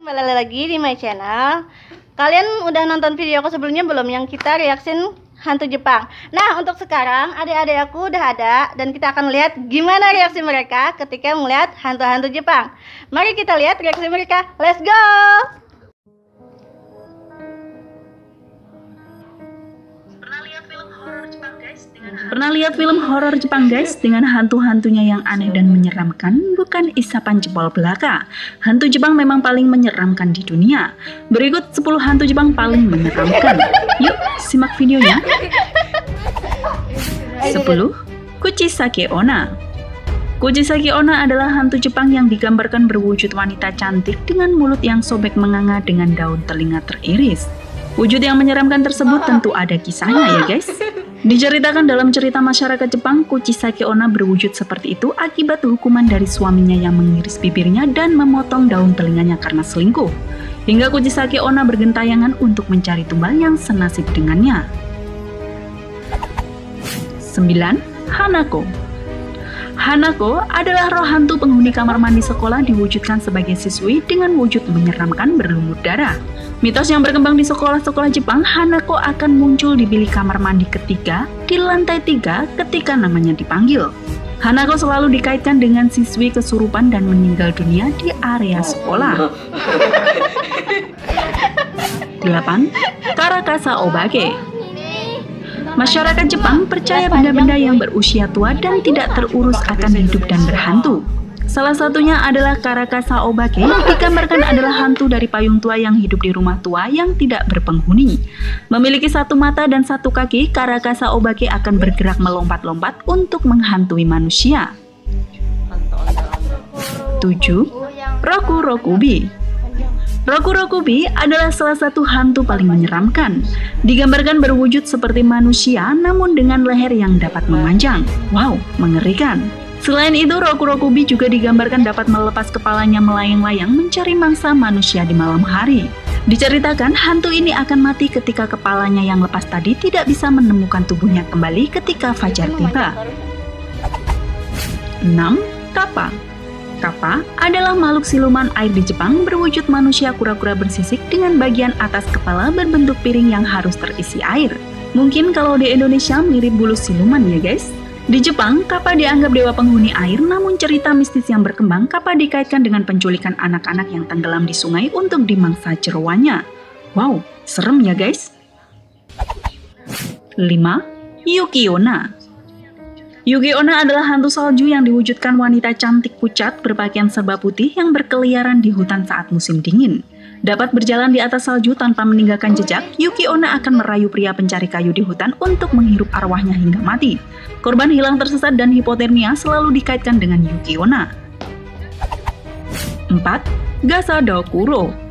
Kembali lagi di my channel. Kalian udah nonton video aku sebelumnya belum yang kita reaction hantu Jepang? Nah, untuk sekarang adik-adik aku udah ada dan kita akan lihat gimana reaksi mereka ketika melihat hantu-hantu Jepang. Mari kita lihat reaksi mereka. Let's go! Pernah lihat film horor Jepang guys dengan hantu-hantunya yang aneh dan menyeramkan? Bukan isapan jempol belaka. Hantu Jepang memang paling menyeramkan di dunia. Berikut 10 hantu Jepang paling menyeramkan. Yuk simak videonya. 10. Kuchisake Onna. Kuchisake Onna adalah hantu Jepang yang digambarkan berwujud wanita cantik dengan mulut yang sobek menganga dengan daun telinga teriris. Wujud yang menyeramkan tersebut tentu ada kisahnya ya guys. Diceritakan dalam cerita masyarakat Jepang, Kuchisake Onna berwujud seperti itu akibat hukuman dari suaminya yang mengiris bibirnya dan memotong daun telinganya karena selingkuh. Hingga Kuchisake Onna bergentayangan untuk mencari tumbal yang senasib dengannya. 9. Hanako. Hanako adalah roh hantu penghuni kamar mandi sekolah diwujudkan sebagai siswi dengan wujud menyeramkan berlumut darah. Mitos yang berkembang di sekolah-sekolah Jepang, Hanako akan muncul di bilik kamar mandi ketiga di lantai 3 ketika namanya dipanggil. Hanako selalu dikaitkan dengan siswi kesurupan dan meninggal dunia di area sekolah. 8. Karakasa Obake. Masyarakat Jepang percaya benda-benda yang berusia tua dan tidak terurus akan hidup dan berhantu. Salah satunya adalah Karakasa Obake, digambarkan adalah hantu dari payung tua yang hidup di rumah tua yang tidak berpenghuni. Memiliki satu mata dan satu kaki, Karakasa Obake akan bergerak melompat-lompat untuk menghantui manusia. 7. Roku Rokubi. Roku Rokubi adalah salah satu hantu paling menyeramkan. Digambarkan berwujud seperti manusia namun dengan leher yang dapat memanjang. Wow, mengerikan. Selain itu, Roku Rokubi juga digambarkan dapat melepas kepalanya melayang-layang mencari mangsa manusia di malam hari. Diceritakan, hantu ini akan mati ketika kepalanya yang lepas tadi tidak bisa menemukan tubuhnya kembali ketika fajar tiba. 6. Kappa. Kappa adalah makhluk siluman air di Jepang berwujud manusia kura-kura bersisik dengan bagian atas kepala berbentuk piring yang harus terisi air. Mungkin kalau di Indonesia mirip bulu siluman ya guys. Di Jepang, Kappa dianggap dewa penghuni air, namun cerita mistis yang berkembang, Kappa dikaitkan dengan penculikan anak-anak yang tenggelam di sungai untuk dimangsa jeroannya. Wow, serem ya guys. 5. Yuki Onna. Yuki Onna adalah hantu salju yang diwujudkan wanita cantik pucat berpakaian serba putih yang berkeliaran di hutan saat musim dingin. Dapat berjalan di atas salju tanpa meninggalkan jejak, Yuki Onna akan merayu pria pencari kayu di hutan untuk menghirup arwahnya hingga mati. Korban hilang tersesat dan hipotermia selalu dikaitkan dengan Yuki Onna. 4. Gasadokuro.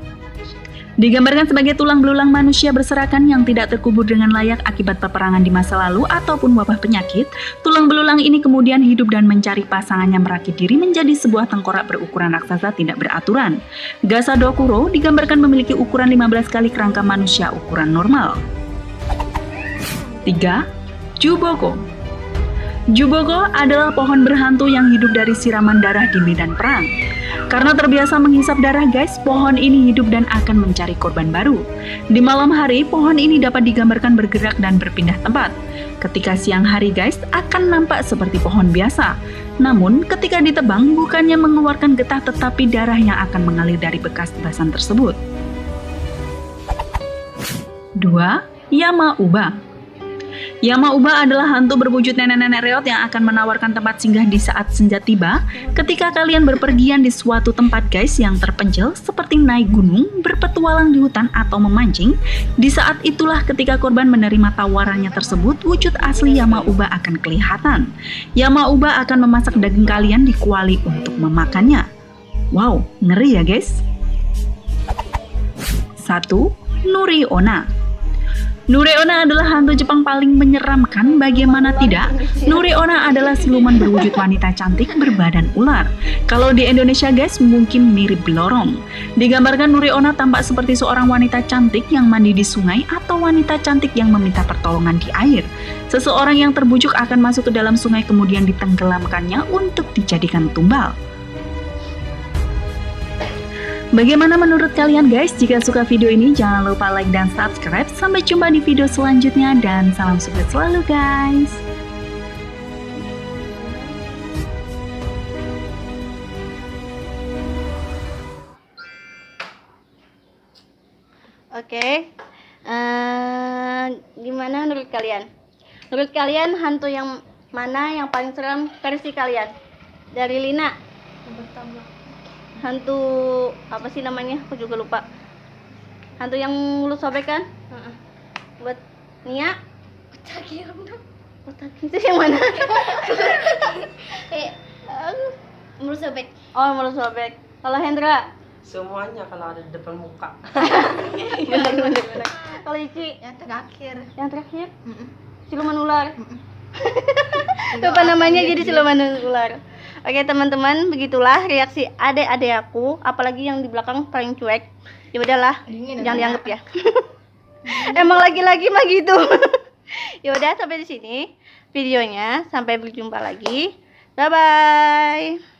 Digambarkan sebagai tulang belulang manusia berserakan yang tidak terkubur dengan layak akibat peperangan di masa lalu ataupun wabah penyakit. Tulang belulang ini kemudian hidup dan mencari pasangannya merakit diri menjadi sebuah tengkorak berukuran raksasa tidak beraturan. Gasadokuro digambarkan memiliki ukuran 15 kali kerangka manusia ukuran normal. 3. Juboko. Juboko adalah pohon berhantu yang hidup dari siraman darah di medan perang. Karena terbiasa menghisap darah guys, pohon ini hidup dan akan mencari korban baru. Di malam hari, pohon ini dapat digambarkan bergerak dan berpindah tempat. Ketika siang hari guys, akan nampak seperti pohon biasa. Namun, ketika ditebang, bukannya mengeluarkan getah tetapi darah yang akan mengalir dari bekas tebasan tersebut. 2. Yamauba. Yamauba adalah hantu berwujud nenek-nenek reot yang akan menawarkan tempat singgah di saat senja tiba. Ketika kalian berpergian di suatu tempat guys yang terpencil seperti naik gunung, berpetualang di hutan atau memancing, di saat itulah ketika korban menerima tawarannya tersebut, wujud asli Yamauba akan kelihatan. Yamauba akan memasak daging kalian di kuali untuk memakannya. Wow, ngeri ya guys. 1. Nuri Onna. Nuri Onna adalah hantu Jepang paling menyeramkan. Bagaimana tidak? Nuri Onna adalah siluman berwujud wanita cantik berbadan ular. Kalau di Indonesia guys mungkin mirip belorong. Digambarkan Nuri Onna tampak seperti seorang wanita cantik yang mandi di sungai atau wanita cantik yang meminta pertolongan di air. Seseorang yang terbujuk akan masuk ke dalam sungai kemudian ditenggelamkannya untuk dijadikan tumbal. Bagaimana menurut kalian guys? Jika suka video ini jangan lupa like dan subscribe. Sampai jumpa di video selanjutnya dan salam sukses selalu guys. Oke, gimana menurut kalian? Menurut kalian hantu yang mana yang paling serem versi kalian? Dari Lina. Hantu apa sih namanya? Aku juga lupa. Hantu yang mulut sobek kan? Buat Nia? Otak itu yang mana? Mulut sobek. Oh, mulut sobek. Kalau Hendra? Semuanya kalau ada di depan muka. Bener. Kalau Ici? Yang terakhir. Yang terakhir? Siluman ular. Lupa namanya jadi siluman ular. Oke teman-teman, begitulah reaksi adik-adik aku, apalagi yang di belakang paling cuek. Ya udahlah, jangan dianggap ya. Emang lagi-lagi mah gitu. Ya udah sampai di sini videonya, sampai berjumpa lagi. Bye bye.